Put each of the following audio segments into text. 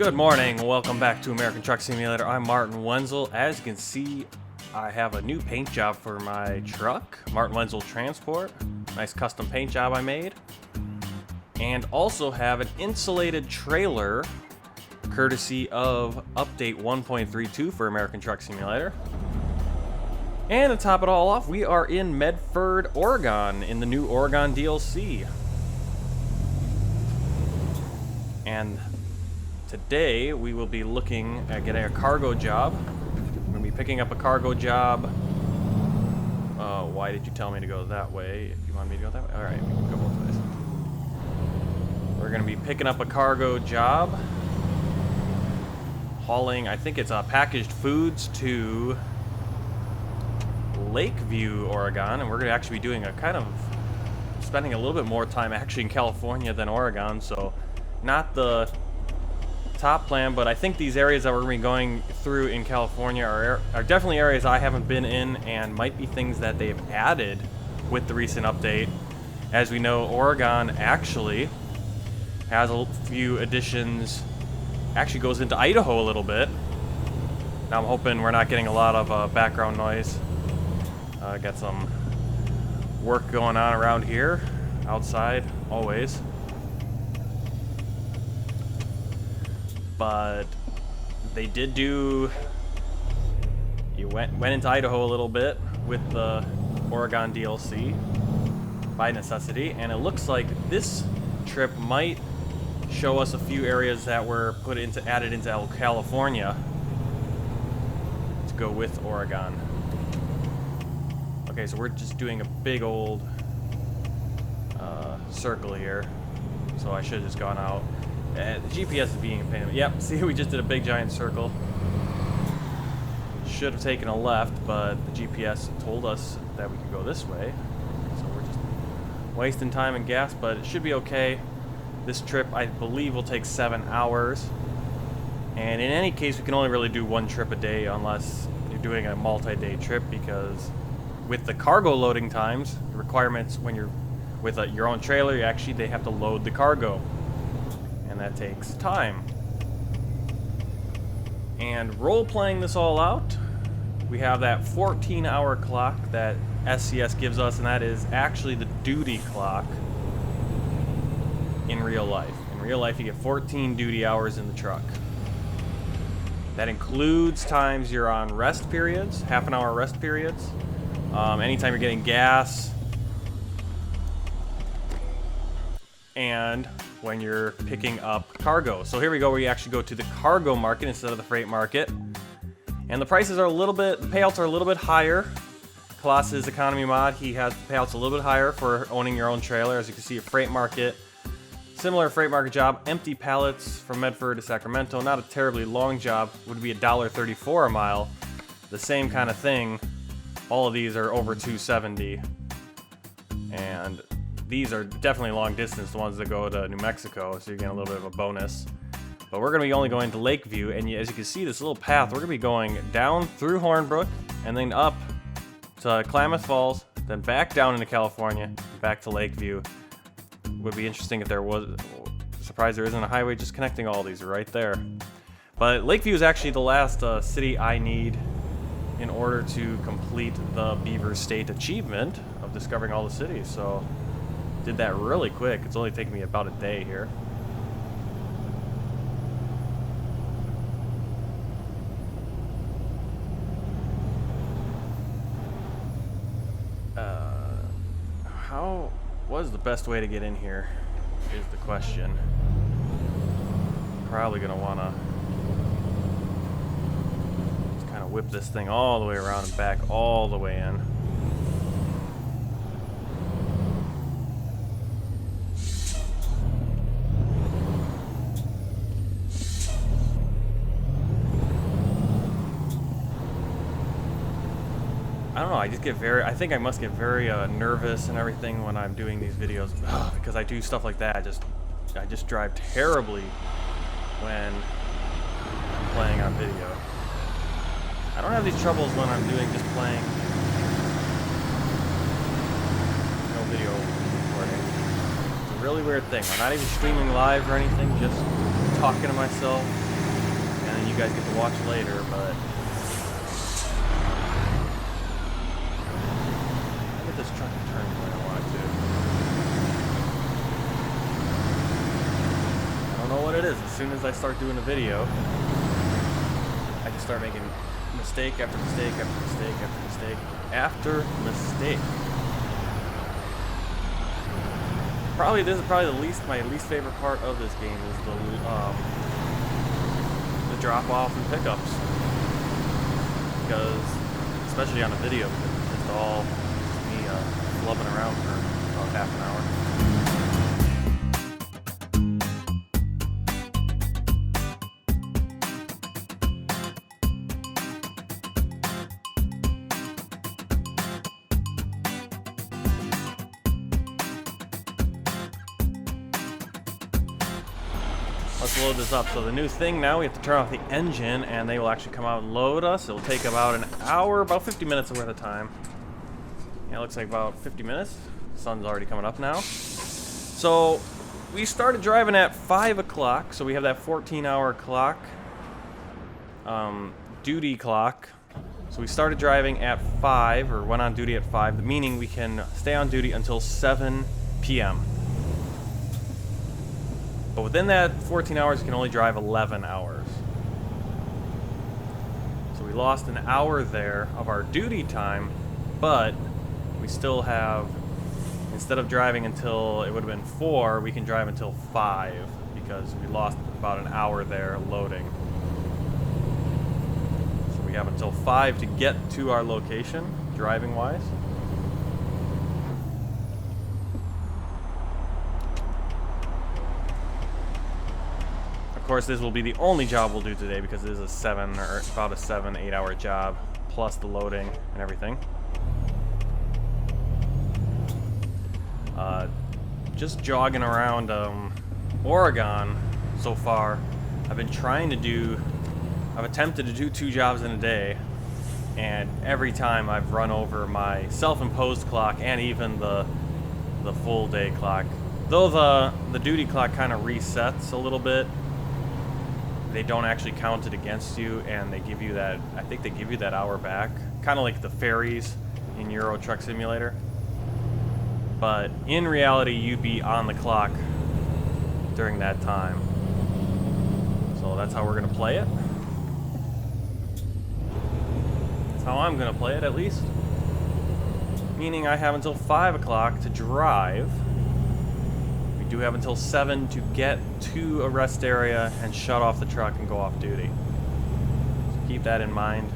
Good morning, welcome back to American Truck Simulator. I'm Martin Wenzel. As you can see, I have a new paint job for my truck, Martin Wenzel Transport. Nice custom paint job I made. And also have an insulated trailer, courtesy of update 1.32 for American Truck Simulator. And to top it all off, we are in Medford, Oregon, in the new Oregon DLC. And today, we will be looking at getting a cargo job. We're going to be picking up a cargo job. Why did you tell me to go that way? If you want me to go that way? Alright, we can go both ways. We're going to be picking up a cargo job. Hauling, I think it's packaged foods to Lakeview, Oregon. And we're going to actually be doing a kind of, spending a little bit more time actually in California than Oregon. So, not the top plan, but I think these areas that we're going to be going through in California are definitely areas I haven't been in and might be things that they've added with the recent update. As we know, Oregon actually has a few additions, actually goes into Idaho a little bit. Now I'm hoping we're not getting a lot of background noise. Got some work going on around here, outside, always. But they did do, you went into Idaho a little bit with the Oregon DLC by necessity, and it looks like this trip might show us a few areas that were added into California to go with Oregon. Okay, so we're just doing a big old circle here, so I should have just gone out. The GPS is being a pain. Yep, see, we just did a big giant circle. Should have taken a left, but the GPS told us that we could go this way. So we're just wasting time and gas, but it should be okay. This trip, I believe, will take 7 hours. And in any case, we can only really do one trip a day unless you're doing a multi-day trip, because with the cargo loading times, the requirements when you're with your own trailer, they have to load the cargo. And that takes time. And role-playing this all out, we have that 14-hour clock that SCS gives us, and that is actually the duty clock in real life. In real life, you get 14 duty hours in the truck. That includes times you're on rest periods, half-an-hour rest periods. Anytime you're getting gas, and when you're picking up cargo. So here we go, where you actually go to the cargo market instead of the freight market. And the prices are the payouts are a little bit higher. Klaas's economy mod, he has the payouts a little bit higher for owning your own trailer. As you can see, a freight market, similar freight market job, empty pallets from Medford to Sacramento. Not a terribly long job, would be $1.34 a mile. The same kind of thing. All of these are over $2.70. And these are definitely long distance, the ones that go to New Mexico, so you're getting a little bit of a bonus. But we're going to be only going to Lakeview, and as you can see, this little path, we're going to be going down through Hornbrook, and then up to Klamath Falls, then back down into California, back to Lakeview. Would be interesting if there was, surprised there isn't a highway just connecting all these right there. But Lakeview is actually the last city I need in order to complete the Beaver State achievement of discovering all the cities, so did that really quick. It's only taken me about a day here. What is the best way to get in here is the question. Probably gonna wanna just kind of whip this thing all the way around and back all the way in. I don't know, I think I must get very nervous and everything when I'm doing these videos because I do stuff like that. I just drive terribly when I'm playing on video. I don't have these troubles when I'm just playing no video recording. It's a really weird thing. I'm not even streaming live or anything, just talking to myself. then you guys get to watch later, but I get this truck to turn the way I want it to. I don't know what it is. As soon as I start doing a video, I just start making mistake after mistake after mistake after mistake after mistake. This is probably my least favorite part of this game is the drop off and pickups, because especially on a video, it's just all me flubbing around for about half an hour. Let's load this up. So the new thing now, we have to turn off the engine and they will actually come out and load us. It'll take about an hour, about 50 minutes worth of time. Yeah, it looks like about 50 minutes. The sun's already coming up now. So we started driving at 5 o'clock. So we have that 14-hour clock, duty clock. So we started driving at 5, or went on duty at 5, meaning we can stay on duty until 7 p.m. But within that 14 hours, you can only drive 11 hours. So we lost an hour there of our duty time, but we still have, instead of driving until it would have been 4, we can drive until 5 because we lost about an hour there loading. So we have until 5 to get to our location, driving-wise. Of course, this will be the only job we'll do today because it is about a 7-8 hour job, plus the loading and everything. Just jogging around Oregon so far. I've attempted to do 2 jobs in a day, and every time I've run over my self-imposed clock and even the full day clock. Though the duty clock kind of resets a little bit, they don't actually count it against you, and they give you that, I think they give you that hour back, kind of like the ferries in Euro Truck Simulator. But in reality, you'd be on the clock during that time. So that's how we're gonna play it. That's how I'm gonna play it, at least. Meaning I have until 5 o'clock to drive. We do have until 7 to get to a rest area and shut off the truck and go off duty. So keep that in mind.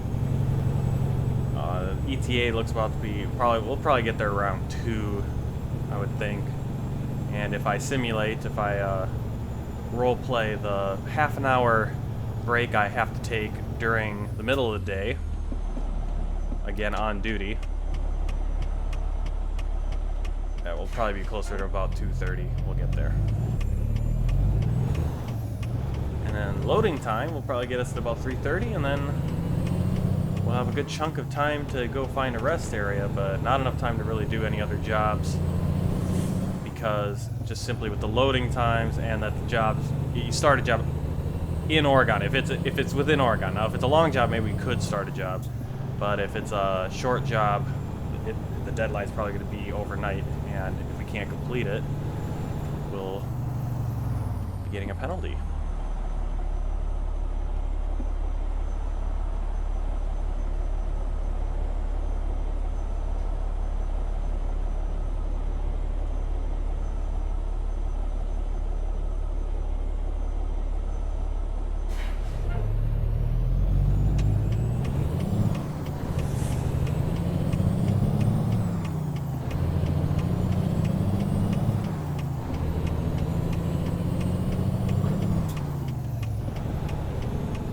ETA looks about to be, we'll probably get there around 2, I would think. And if I role play the half an hour break I have to take during the middle of the day, again on duty, that will probably be closer to about 2:30. We'll get there. And then loading time will probably get us to about 3:30, and then we'll have a good chunk of time to go find a rest area, but not enough time to really do any other jobs, because just simply with the loading times and that the jobs, you start a job in Oregon if it's within Oregon. Now if it's a long job, maybe we could start a job, but if it's a short job, the deadline's probably going to be overnight, and if we can't complete it, we'll be getting a penalty.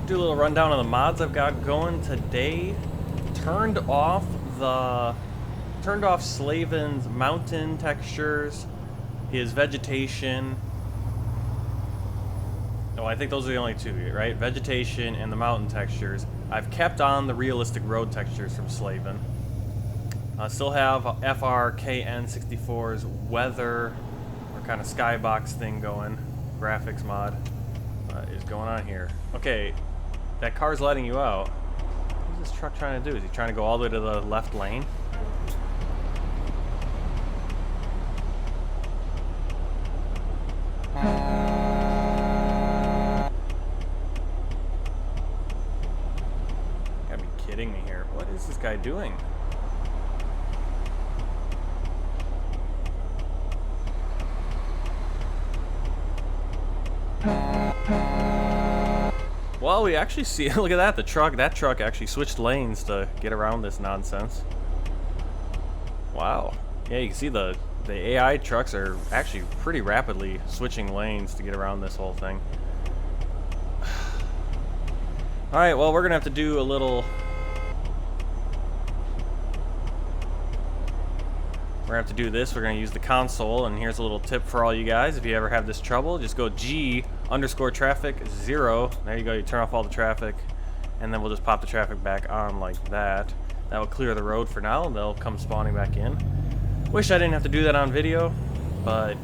Do a little rundown on the mods I've got going today. Turned off Slavin's mountain textures, his vegetation. Oh, I think those are the only two, right? Vegetation and the mountain textures. I've kept on the realistic road textures from Slavin. I still have FRKN64's weather or kind of skybox thing going. Graphics mod is going on here. Okay. that car's letting you out. What's this truck trying to do? Is he trying to go all the way to the left lane? Gotta be kidding me here. What is this guy doing? Well, we actually see, look at that, that truck actually switched lanes to get around this nonsense. Wow. Yeah, you can see the AI trucks are actually pretty rapidly switching lanes to get around this whole thing. Alright, well, we're gonna have to do a little... We're gonna have to do this. We're gonna use the console, and here's a little tip for all you guys. If you ever have this trouble, just go G_traffic 0. There you go, you turn off all the traffic, and then we'll just pop the traffic back on like that. That will clear the road for now, and they'll come spawning back in. Wish I didn't have to do that on video, but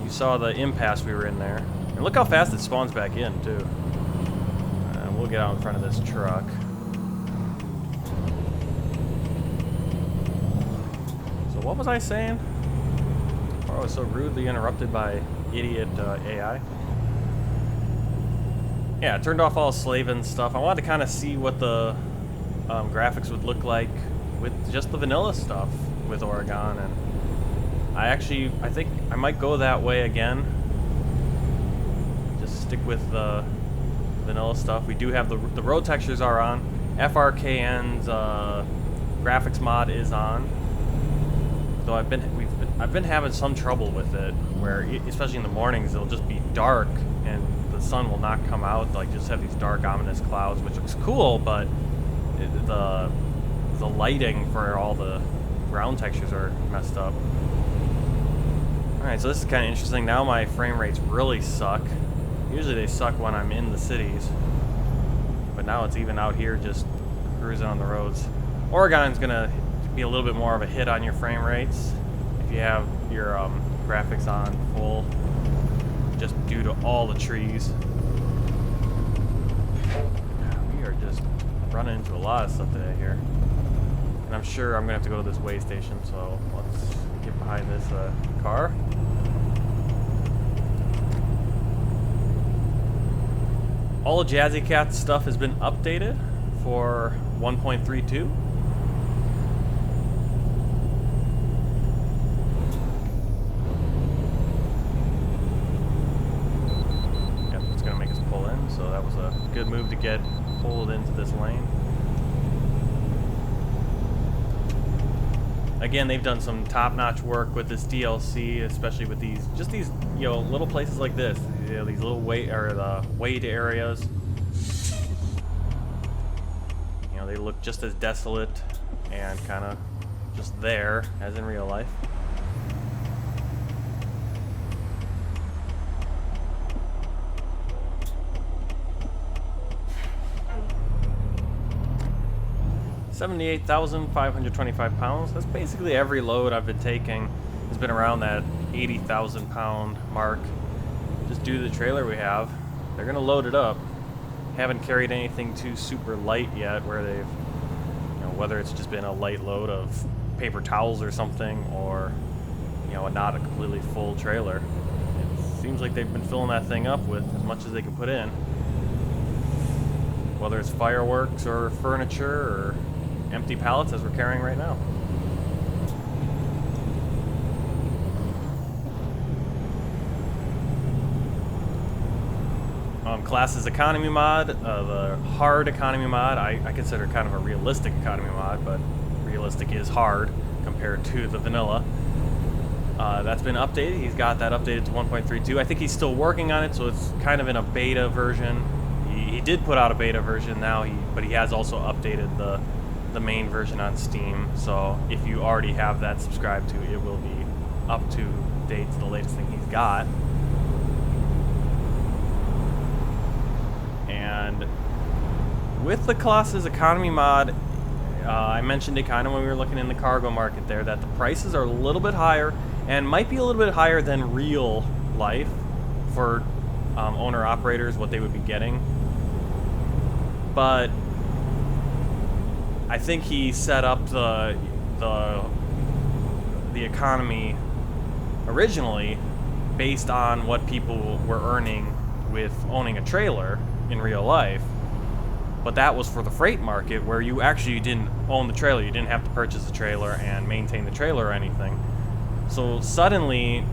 you saw the impasse we were in there. And look how fast it spawns back in, too. We'll get out in front of this truck. What was I saying? Oh, I was so rudely interrupted by idiot AI. Yeah, I turned off all slaving stuff. I wanted to kind of see what the graphics would look like with just the vanilla stuff with Oregon, and I think I might go that way again. Just stick with the vanilla stuff. We do have the road textures are on. FRKN's graphics mod is on. Though I've been having some trouble with it, where especially in the mornings it'll just be dark and the sun will not come out. Like just have these dark, ominous clouds, which looks cool, but the lighting for all the ground textures are messed up. All right, so this is kind of interesting. Now my frame rates really suck. Usually they suck when I'm in the cities, but now it's even out here just cruising on the roads. Oregon's gonna be a little bit more of a hit on your frame rates if you have your graphics on full, just due to all the trees. We are just running into a lot of stuff today here, and I'm sure I'm gonna have to go to this way station, so let's get behind this car. All Jazzy Cat stuff has been updated for 1.32. So that was a good move to get pulled into this lane. Again, they've done some top-notch work with this DLC, especially with these little places like this. These little wait areas. They look just as desolate and kind of just there as in real life. $78,525 pounds. That's basically every load I've been taking has been around that 80,000 pound mark. Just due to the trailer we have, they're gonna load it up. Haven't carried anything too super light yet, where they've, whether it's just been a light load of paper towels or something, or not a completely full trailer. It seems like they've been filling that thing up with as much as they can put in, whether it's fireworks or furniture or empty pallets as we're carrying right now. Klaas's economy mod, the hard economy mod, I consider kind of a realistic economy mod, but realistic is hard compared to the vanilla. That's been updated. He's got that updated to 1.32. I think he's still working on it, so it's kind of in a beta version. He did put out a beta version now, but he has also updated the main version on Steam, so if you already have that subscribed to, it will be up to date to the latest thing he's got. And with the Klaas's economy mod, I mentioned it kind of when we were looking in the cargo market there, that the prices are a little bit higher, and might be a little bit higher than real life for owner-operators, what they would be getting. but I think he set up the economy originally based on what people were earning with owning a trailer in real life. But that was for the freight market, where you actually didn't own the trailer. You didn't have to purchase the trailer and maintain the trailer or anything. So suddenly,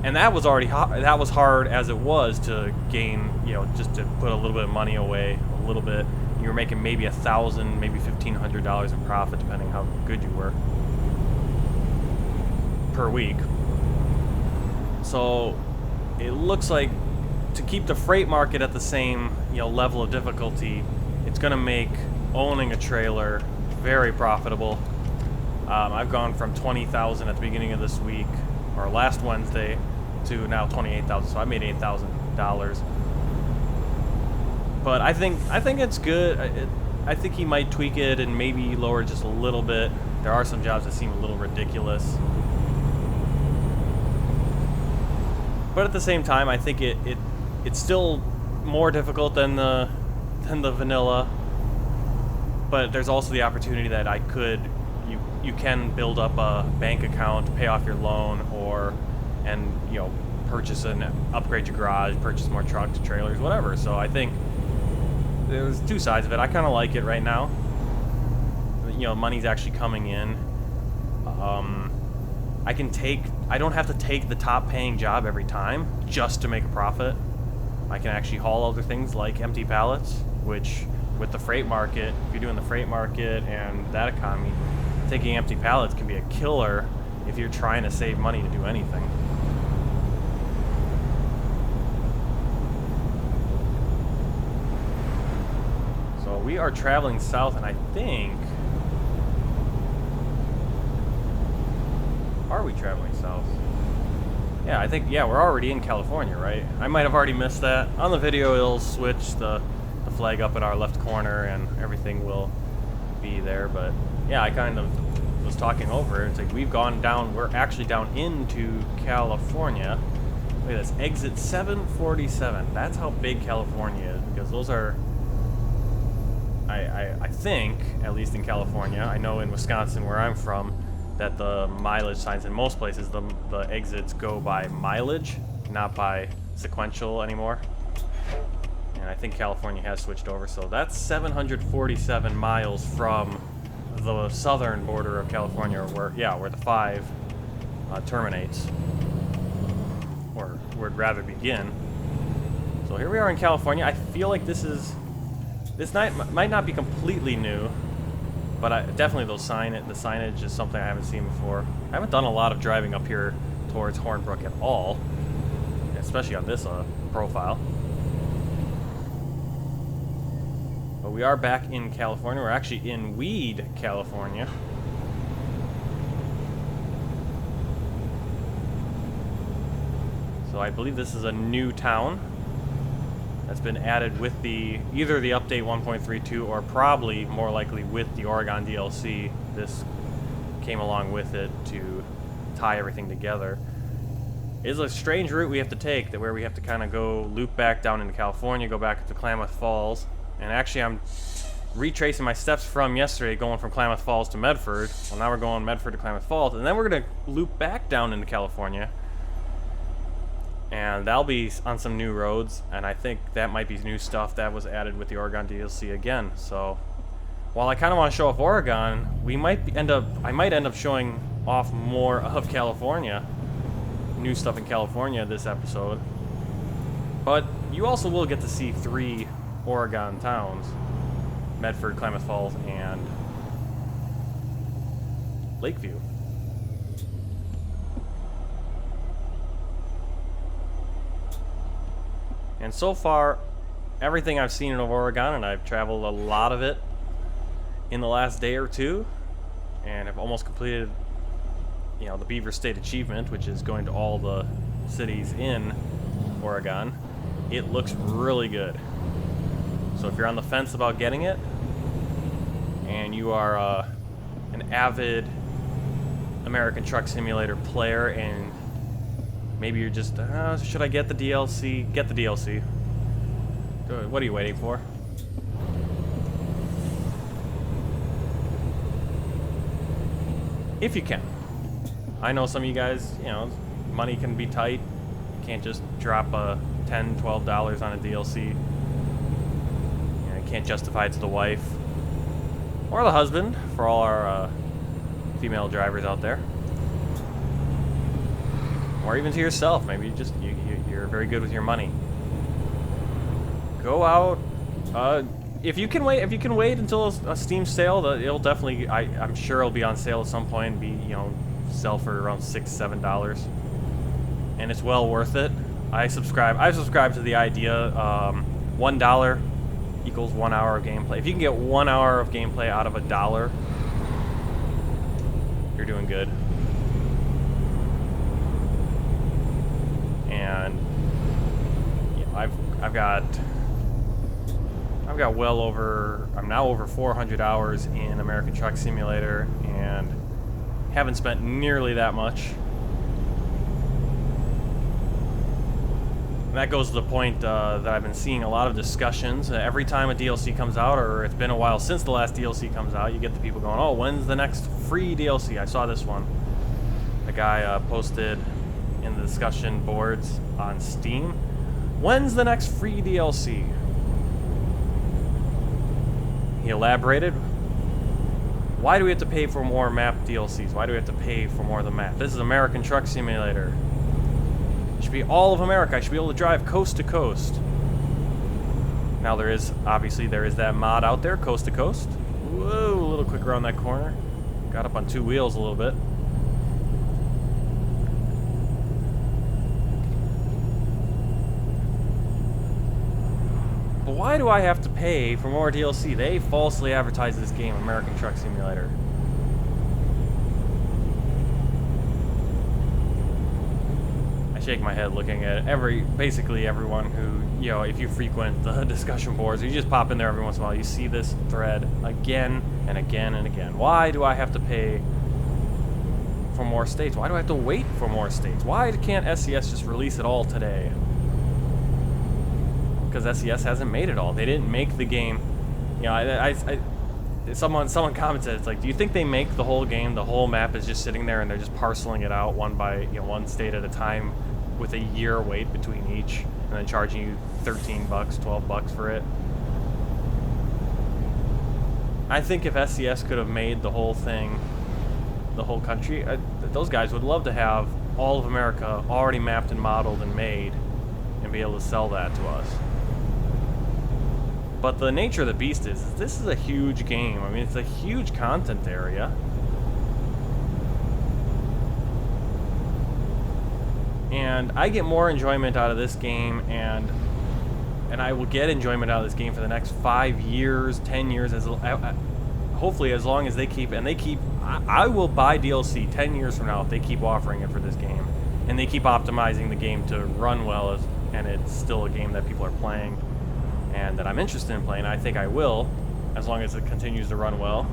and that was already that was hard as it was to gain, just to put a little bit of money away, a little bit. You were making maybe $1,000, maybe $1,500 in profit, depending how good you were, per week. So it looks like to keep the freight market at the same level of difficulty, it's going to make owning a trailer very profitable. I've gone from $20,000 at the beginning of this week, or last Wednesday, to now $28,000. So I made $8,000. But I think it's good. I think he might tweak it and maybe lower it just a little bit. There are some jobs that seem a little ridiculous. But at the same time, I think it's still more difficult than the vanilla. But there's also the opportunity that you can build up a bank account, pay off your loan, and purchase upgrade your garage, purchase more trucks, trailers, whatever. So I think there's two sides of it. I kind of like it right now. Money's actually coming in. I don't have to take the top paying job every time just to make a profit. I can actually haul other things like empty pallets, which with the freight market, if you're doing the freight market and that economy, taking empty pallets can be a killer if you're trying to save money to do anything. So we are traveling south, and I think... Are we traveling south? Yeah, I think, we're already in California, right? I might have already missed that. On the video, it'll switch the flag up in our left corner and everything will be there, but yeah, I kind of was talking over it. It's like we're actually down into California. Look at this, exit 747. That's how big California is, because those are, I think, at least in California, I know in Wisconsin where I'm from, that the mileage signs in most places, the exits go by mileage, not by sequential anymore. And I think California has switched over, so that's 747 miles from the southern border of California, where the 5 terminates, or would rather begin. So here we are in California. I feel like this might not be completely new, but definitely the signage is something I haven't seen before. I haven't done a lot of driving up here towards Hornbrook at all, especially on this profile. But we are back in California. We're actually in Weed, California. So I believe this is a new town that's been added with either the update 1.32 or probably more likely with the Oregon DLC. This came along with it to tie everything together. It's a strange route we have to take, where we have to kind of go loop back down into California, go back to Klamath Falls. And actually I'm retracing my steps from yesterday, going from Klamath Falls to Medford. Well, now we're going Medford to Klamath Falls, and then we're going to loop back down into California. And that'll be on some new roads, and I think that might be new stuff that was added with the Oregon DLC again. So while I kind of want to show off Oregon, I might end up showing off more of California, new stuff in California this episode. But you also will get to see 3 Oregon towns: Medford, Klamath Falls, and Lakeview. And so far, everything I've seen in Oregon, and I've traveled a lot of it in the last day or two, and have almost completed, the Beaver State Achievement, which is going to all the cities in Oregon. It looks really good. So if you're on the fence about getting it, and you are an avid American Truck Simulator player, and maybe you're just, should I get the DLC? Get the DLC. What are you waiting for? if you can. I know some of you guys, you know, money can be tight. You can't just drop a $10, $12 on a DLC. You know, you can't justify it to the wife or the husband, for all our female drivers out there. Or even to yourself. Maybe you're very good with your money. Go out. If you can wait until a Steam sale, it'll definitely. I'm sure it'll be on sale at some point and be, you know, sell for around $6, $7, and it's well worth it. I subscribe to the idea. $1 equals 1 hour of gameplay. If you can get 1 hour of gameplay out of $1, you're doing good. And yeah, I've got well over. I'm now over 400 hours in American Truck Simulator, and haven't spent nearly that much. And that goes to the point that I've been seeing a lot of discussions. Every time a DLC comes out, or it's been a while since the last DLC comes out, you get the people going, oh, when's the next free DLC? I saw this one. A guy posted in the discussion boards on Steam, when's the next free DLC? He elaborated, why do we have to pay for more map DLCs? Why do we have to pay for more of the map? This is American Truck Simulator. It should be all of America. I should be able to drive coast to coast. Now obviously there is that mod out there, Coast to Coast. Whoa, a little quicker on that corner. Got up on two wheels a little bit. But why do I have to pay for more DLC? They falsely advertise this game, American Truck Simulator. I shake my head looking at basically everyone who, you know, if you frequent the discussion boards, you just pop in there every once in a while, you see this thread again and again and again. Why do I have to pay for more states? Why do I have to wait for more states? Why can't SCS just release it all today? Because SCS hasn't made it all. They didn't make the game. You know, someone commented, it's like, do you think they make the whole game? The whole map is just sitting there and they're just parceling it out one state at a time, with a year wait between each, and then charging you $13, $12 for it? I think if SCS could have made the whole thing, the whole country, those guys would love to have all of America already mapped and modeled and made, and be able to sell that to us. But the nature of the beast is this is a huge game. I mean, it's a huge content area. And I get more enjoyment out of this game, and I will get enjoyment out of this game for the next 5 years, 10 years, hopefully as long as they keep, I will buy DLC 10 years from now if they keep offering it for this game. And they keep optimizing the game to run well, and it's still a game that people are playing, and that I'm interested in playing. I think I will, as long as it continues to run well,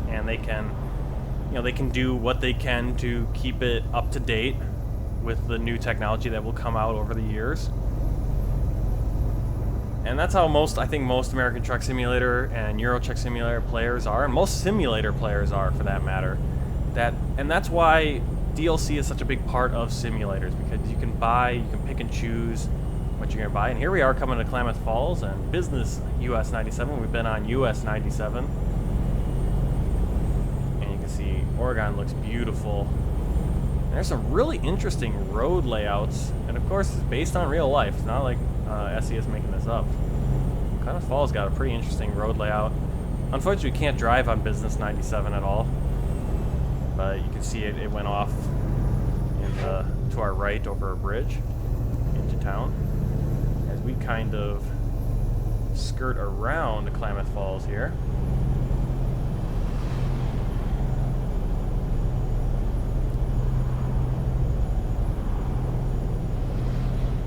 and they can, you know, they can do what they can to keep it up to date with the new technology that will come out over the years. And that's how I think most American Truck Simulator and Euro Truck Simulator players are, and most simulator players are, for that matter. And that's why DLC is such a big part of simulators, because you can pick and choose what you're gonna buy. And here we are coming to Klamath Falls and business US 97. We've been on US 97, and you can see Oregon looks beautiful. And there's some really interesting road layouts, and of course it's based on real life. It's not like SE is making this up. Klamath Falls got a pretty interesting road layout. Unfortunately, we can't drive on business 97 at all, but you can see it went off to our right over a bridge into town. We kind of skirt around Klamath Falls here.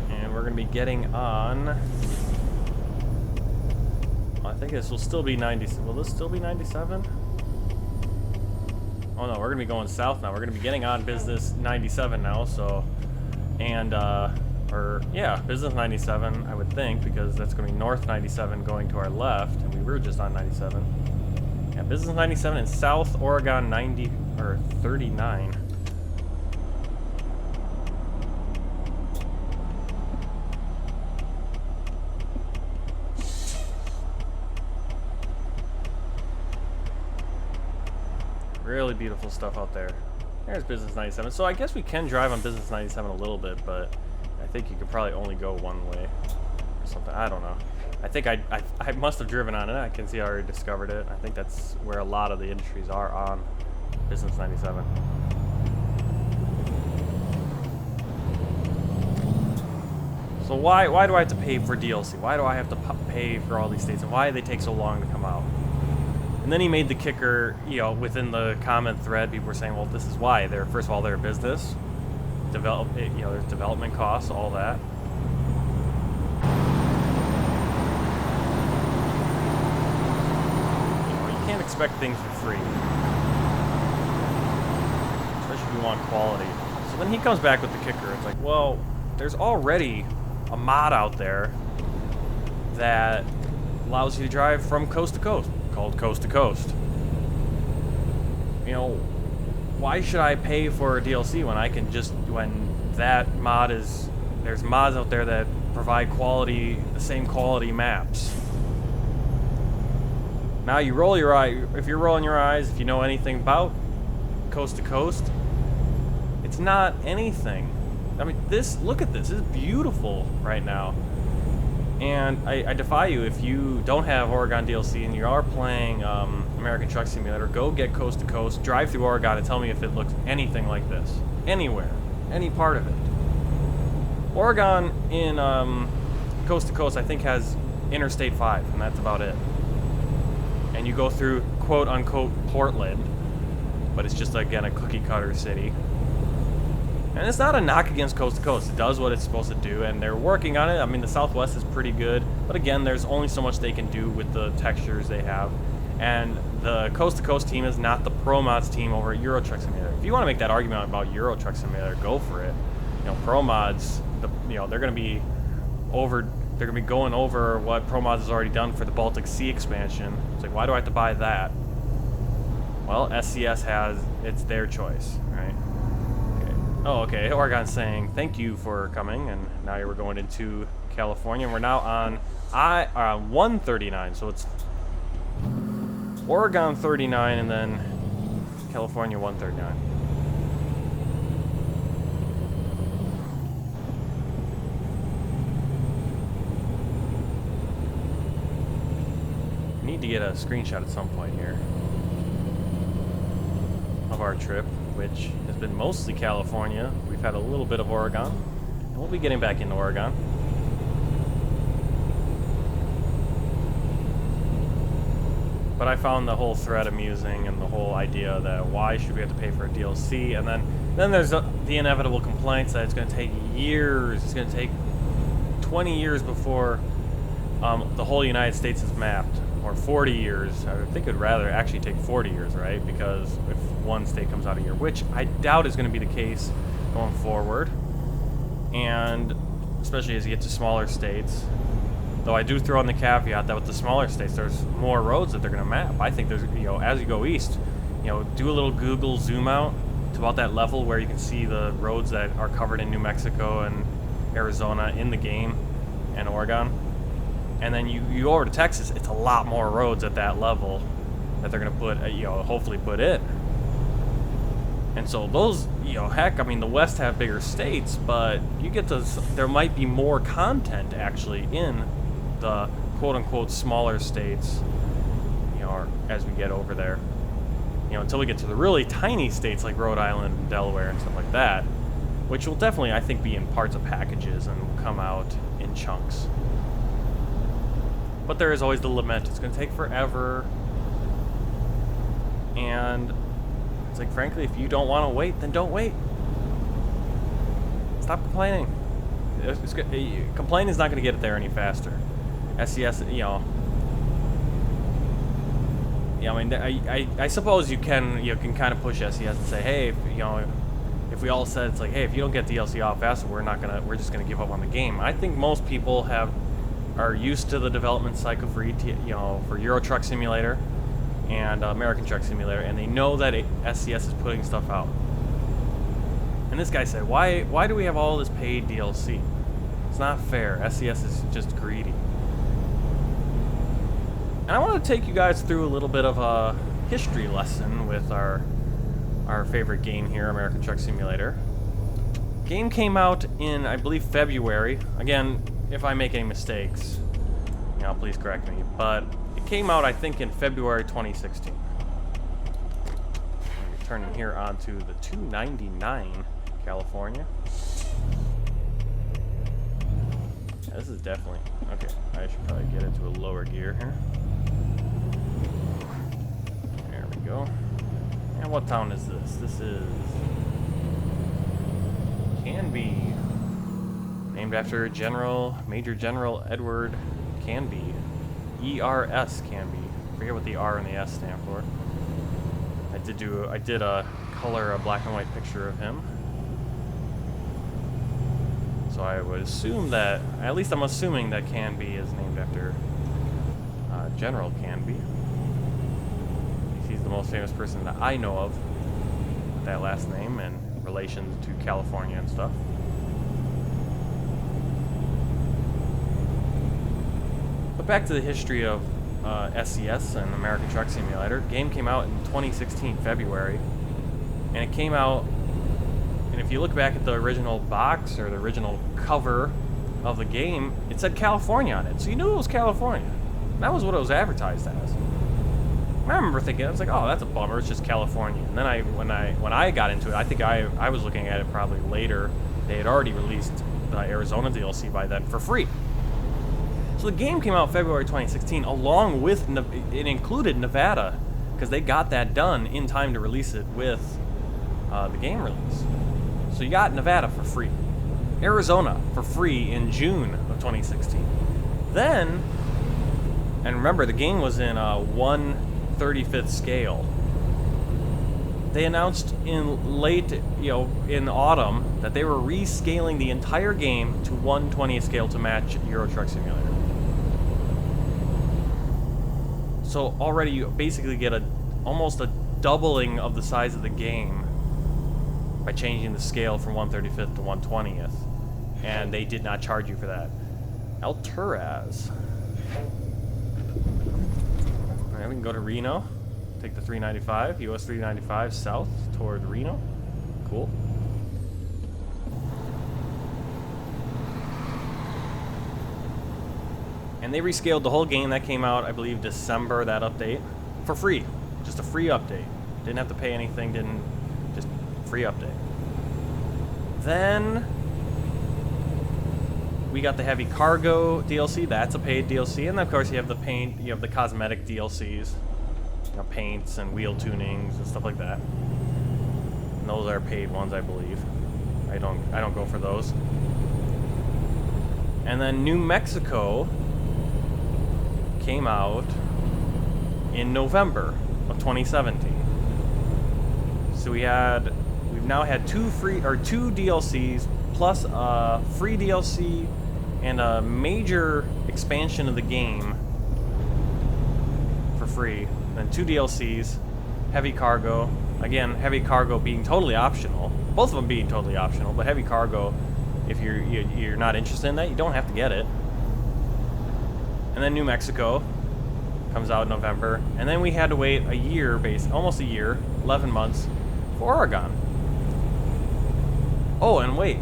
And we're going to be getting on, I think this will still be 90. Will this still be 97? Oh no, we're going to be going south now. We're going to be getting on business 97 now, so, and business 97, I would think, because that's going to be north 97 going to our left, and we were just on 97. Yeah, business 97 and South Oregon or 39. Really beautiful stuff out there. There's Business 97. So I guess we can drive on Business 97 a little bit, but I think you could probably only go one way or something. I don't know. I think I must have driven on it. I can see I already discovered it. I think that's where a lot of the industries are on Business 97. So why do I have to pay for DLC? Why do I have to pay for all these states? And why do they take so long to come out? And then he made the kicker, you know, within the comment thread, people were saying, well, this is why. First of all, they're a business. You know, there's development costs, all that. You know, you can't expect things for free. Especially if you want quality. So then he comes back with the kicker. It's like, well, there's already a mod out there that allows you to drive from coast to coast, called Coast to Coast. You know, why should I pay for a DLC when I can just, when that mod is, there's mods out there that provide quality, the same quality maps. Now you roll your eye, if you're rolling your eyes, if you know anything about Coast to Coast, it's not anything. I mean, look at this, it's beautiful right now. And I defy you, if you don't have Oregon DLC and you are playing American Truck Simulator, go get Coast to Coast, drive through Oregon, and tell me if it looks anything like this. Anywhere. Any part of it. Oregon in Coast to Coast, I think, has Interstate 5, and that's about it. And you go through quote-unquote Portland, but it's just, again, a cookie-cutter city. And it's not a knock against Coast to Coast. It does what it's supposed to do, and they're working on it. I mean, the Southwest is pretty good, but again, there's only so much they can do with the textures they have. And the Coast to Coast team is not the Pro Mods team over at Euro Truck Simulator. If you want to make that argument about Euro Truck Simulator, go for it. You know, Pro Mods, they're going to be going over what Pro Mods has already done for the Baltic Sea expansion. It's like, why do I have to buy that? Well, SCS it's their choice, right? Oh, okay. Oregon's saying thank you for coming, and now we're going into California. And we're now on 139, so it's Oregon 39 and then California 139. We need to get a screenshot at some point here of our trip, which has been mostly California. We've had a little bit of Oregon, and we'll be getting back into Oregon. But I found the whole thread amusing, and the whole idea that why should we have to pay for a DLC, and then there's the inevitable complaints that it's going to take years, it's going to take 20 years before the whole United States is mapped, or 40 years. I think it would rather actually take 40 years, right? Because if one state comes out a year, which I doubt is going to be the case going forward, and especially as you get to smaller states. Though I do throw in the caveat that with the smaller states, there's more roads that they're going to map. I think there's, as you go east, do a little Google zoom out to about that level where you can see the roads that are covered in New Mexico and Arizona in the game, and Oregon. And then you go over to Texas, it's a lot more roads at that level that they're going to put, hopefully put in. And so those, heck, I mean, the West have bigger states, but you get to, there might be more content actually in the quote-unquote smaller states, as we get over there. Until we get to the really tiny states like Rhode Island and Delaware and stuff like that, which will definitely, I think, be in parts of packages and will come out in chunks. But there is always the lament, it's going to take forever. And it's like, frankly, if you don't want to wait, then don't wait. Stop complaining. Complaining is not going to get it there any faster. SCS, I mean, I suppose you can kind of push SCS and say, hey, if we all said it's like, hey, if you don't get DLC out faster, we're just gonna give up on the game. I think most people are used to the development cycle for for Euro Truck Simulator, and American Truck Simulator, and they know that SCS is putting stuff out. And this guy said, why do we have all this paid DLC? It's not fair. SCS is just greedy. And I want to take you guys through a little bit of a history lesson with our favorite game here, American Truck Simulator. Game came out in, I believe, February. Again, if I make any mistakes, you know, please correct me. But it came out, I think, in February 2016. Turning here onto the 299 California. Yeah, this is definitely okay. I should probably get into a lower gear here. There we go. And what town is this? This is Canby, named after Major General Edward Canby. ERS Canby. I forget what the R and the S stand for. I did a black and white picture of him. So I would assume that, at least I'm assuming that Canby is named after General Canby. He's the most famous person that I know of with that last name and relation to California and stuff. But back to the history of SCS and American Truck Simulator. Game came out in 2016 February, and it came out, and if you look back at the original box or the original cover of the game, it said California on it, so you knew it was California. That was what it was advertised as. I remember thinking, I was like, oh, that's a bummer, it's just California. And then when I got into it, I think I was looking at it probably later. They had already released the Arizona DLC by then for free. So the game came out February 2016, along with, it included Nevada, because they got that done in time to release it with the game release. So you got Nevada for free. Arizona for free in June of 2016. Then, and remember, the game was in 1/35th scale. They announced in late, in autumn, that they were rescaling the entire game to 1/20th scale to match Euro Truck Simulator. So already you basically get almost a doubling of the size of the game by changing the scale from 1/35th to 1/20th, and they did not charge you for that. El Turaz. Alright, we can go to Reno. Take the 395, US 395 south toward Reno. Cool. And they rescaled the whole game. That came out, I believe, December, that update. For free. Just a free update. Didn't have to pay anything, just free update. Then we got the heavy cargo DLC. That's a paid DLC. And of course you have the cosmetic DLCs. Paints and wheel tunings and stuff like that. And those are paid ones, I believe. I don't go for those. And then New Mexico came out in November of 2017. So we've now had two DLCs plus a free DLC and a major expansion of the game for free. Then 2 DLCs, heavy cargo. Again, heavy cargo being totally optional. Both of them being totally optional, but heavy cargo, if you're not interested in that, you don't have to get it. And then New Mexico comes out in November, and then we had to wait almost a year, 11 months, for Oregon. Oh, and wait.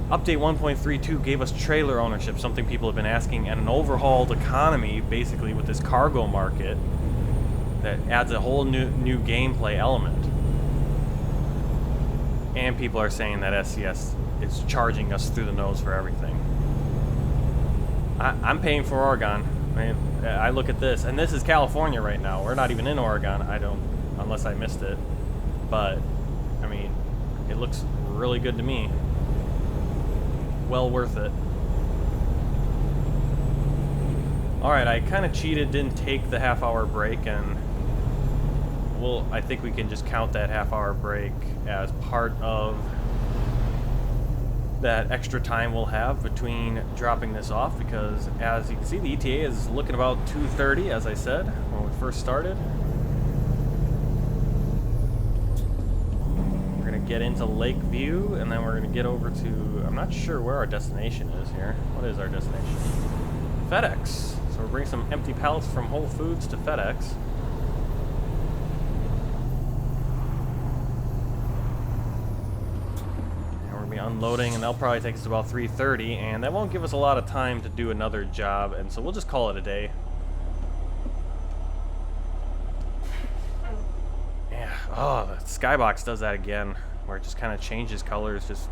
Update 1.32 gave us trailer ownership, something people have been asking, and an overhauled economy, basically, with this cargo market that adds a whole new gameplay element. And people are saying that SCS is charging us through the nose for everything. I'm paying for Oregon. I mean, I look at this, and this is California right now. We're not even in Oregon. Unless I missed it. But, I mean, it looks really good to me. Well worth it. Alright, I kind of cheated, didn't take the half-hour break, and I think we can just count that half-hour break as part of that extra time we'll have between dropping this off, because as you can see, the ETA is looking about 2:30, as I said when we first started. We're gonna get into Lakeview, and then we're gonna get over to, I'm not sure where our destination is here. What is our destination? FedEx. So we're bringing some empty pallets from Whole Foods to FedEx. Unloading, and that'll probably take us to about 3:30, and that won't give us a lot of time to do another job, and so we'll just call it a day. Yeah, oh, the skybox does that again, where it just kind of changes colors just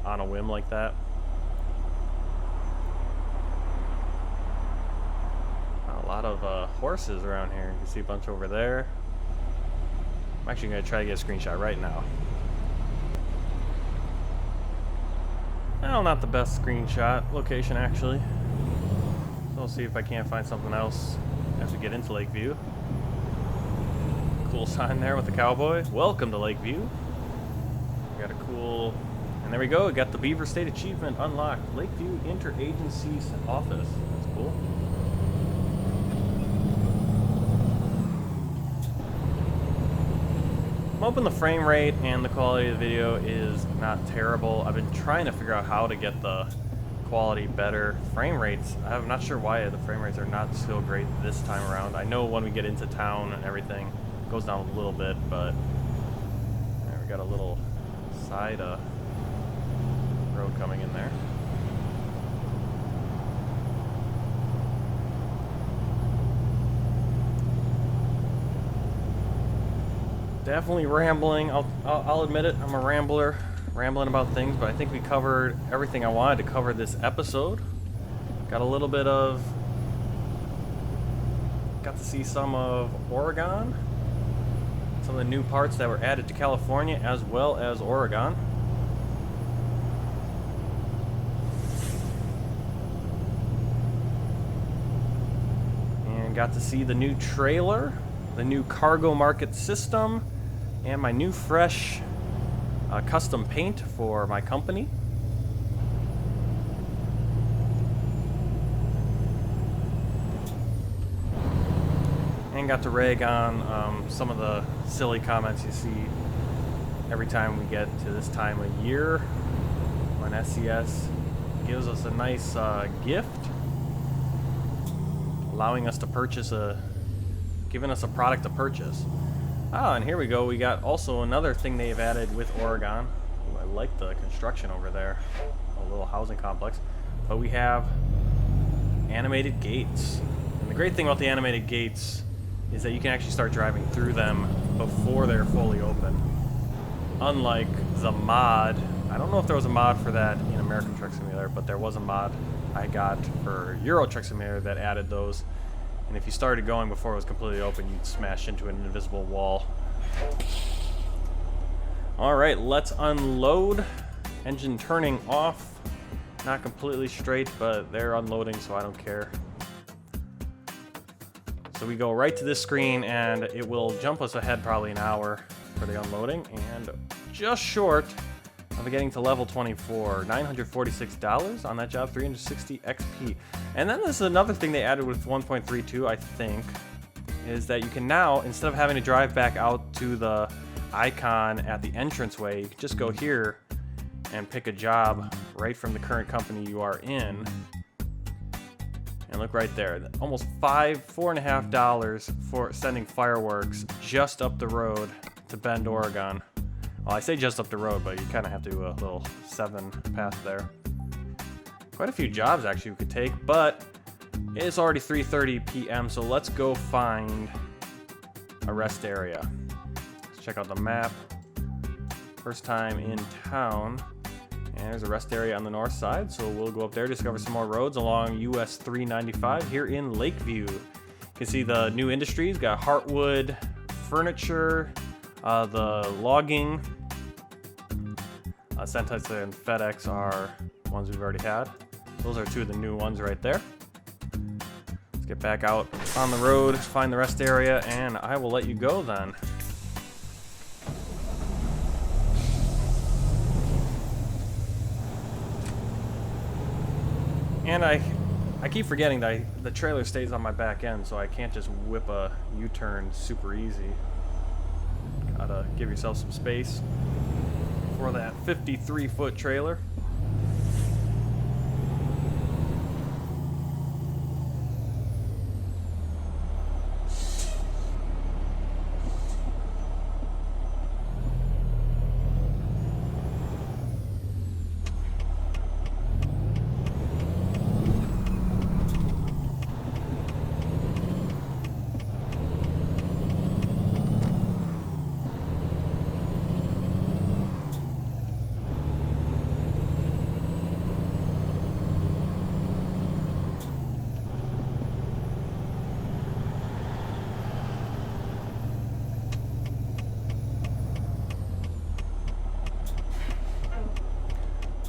on a whim like that. A lot of horses around here. You can see a bunch over there. I'm actually going to try to get a screenshot right now. Well, not the best screenshot location, actually. So we'll see if I can't find something else as we get into Lakeview. Cool sign there with the cowboy. Welcome to Lakeview. We got a cool... And there we go. We got the Beaver State Achievement unlocked. Lakeview Interagency Office. That's cool. I'm hoping the frame rate and the quality of the video is not terrible. I've been trying to figure out how to get the quality better. Frame rates, I'm not sure why the frame rates are not so great this time around. I know when we get into town and everything, it goes down a little bit, but there, we got a little side road coming in there. Definitely rambling. I'll admit it. I'm a rambler, rambling about things, but I think we covered everything I wanted to cover this episode. Got a little bit of... Got to see some of Oregon. Some of the new parts that were added to California as well as Oregon. And got to see the new trailer, the new cargo market system, and my new fresh custom paint for my company. And got to rag on some of the silly comments you see every time we get to this time of year when SCS gives us a nice gift, allowing us to purchase giving us a product to purchase. Oh, and here we go. We got also another thing they've added with Oregon. Ooh, I like the construction over there. A little housing complex. But we have animated gates. And the great thing about the animated gates is that you can actually start driving through them before they're fully open. Unlike the mod. I don't know if there was a mod for that in American Truck Simulator, but there was a mod I got for Euro Truck Simulator that added those. And if you started going before it was completely open, you'd smash into an invisible wall. Alright, let's unload. Engine turning off. Not completely straight, but they're unloading, so I don't care. So we go right to this screen, and it will jump us ahead probably an hour for the unloading. And just short of getting to level 24, $946 on that job, 360 XP. And then there's another thing they added with 1.32, I think, is that you can now, instead of having to drive back out to the icon at the entranceway, you can just go here and pick a job right from the current company you are in. And look right there, almost $4.50 for sending fireworks just up the road to Bend, Oregon. Well, I say just up the road, but you kind of have to do a little 7 path there. Quite a few jobs actually we could take, but it's already 3:30 p.m., so let's go find a rest area. Let's check out the map. First time in town, and there's a rest area on the north side, so we'll go up there, discover some more roads along US 395 here in Lakeview. You can see the new industries, got Heartwood, furniture, the logging, Sentex and FedEx are ones we've already had. Those are 2 of the new ones right there. Let's get back out on the road, find the rest area, and I will let you go then. And I keep forgetting that the trailer stays on my back end, so I can't just whip a U-turn super easy. Gotta give yourself some space for that 53-foot trailer.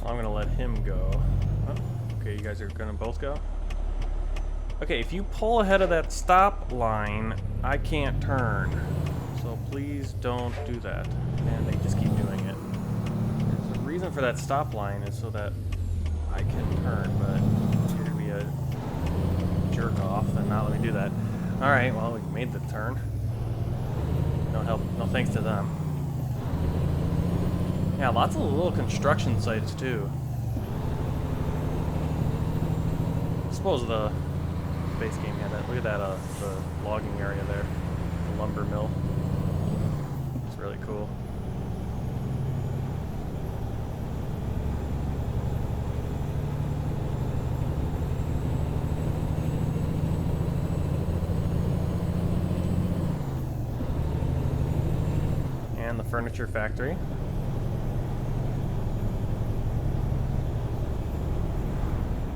I'm gonna let him go. Oh, okay, you guys are gonna both go? Okay, if you pull ahead of that stop line, I can't turn. So please don't do that. And they just keep doing it. There's a reason for that stop line is so that I can turn, but you're gonna be a jerk off and not let me do that. Alright, well, we made the turn. No help, no thanks to them. Yeah, lots of little construction sites too. I suppose the base game had that. Look at that, the logging area there, the lumber mill. It's really cool. And the furniture factory.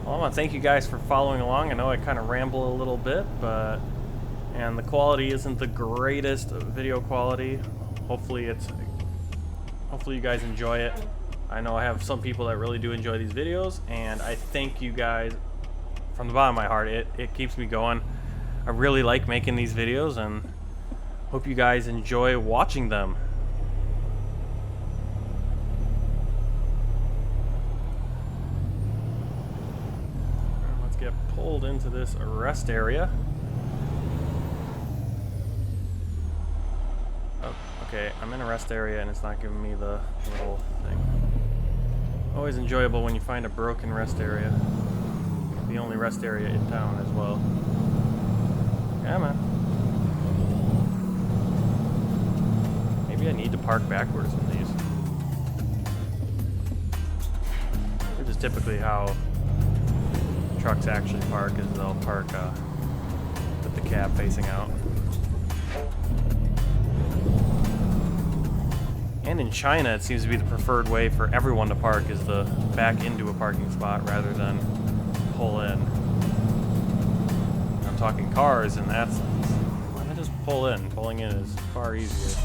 Well, I want to thank you guys for following along. I know I kind of ramble a little bit, and the quality isn't the greatest video quality. Hopefully you guys enjoy it. I know I have some people that really do enjoy these videos, and I thank you guys from the bottom of my heart. It keeps me going. I really like making these videos, and hope you guys enjoy watching them. Get pulled into this rest area. Oh, okay, I'm in a rest area and it's not giving me the little thing. Always enjoyable when you find a broken rest area. The only rest area in town as well. Yeah, man. Maybe I need to park backwards in these. Which is typically how trucks actually park, is they'll park with the cab facing out. And in China, it seems to be the preferred way for everyone to park is to back into a parking spot rather than pull in. I'm talking cars in that sense. Why not just pull in? Pulling in is far easier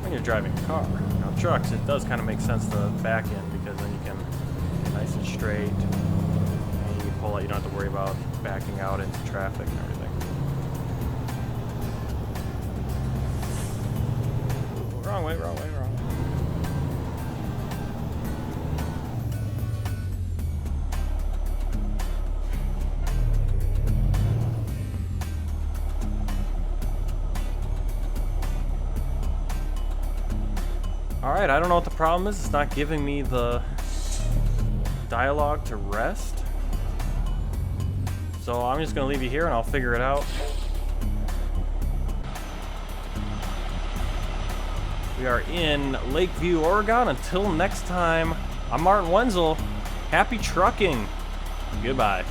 when you're driving a car. Now trucks, it does kind of make sense to back in because then you can nice and straight, and you can pull out. You don't have to worry about backing out into traffic and everything. Wrong way, wrong way, wrong way. Alright, I don't know what the problem is. It's not giving me the dialogue to rest. So I'm just gonna leave you here and I'll figure it out. We are in Lakeview, Oregon. Until next time, I'm Martin Wenzel. Happy trucking. Goodbye.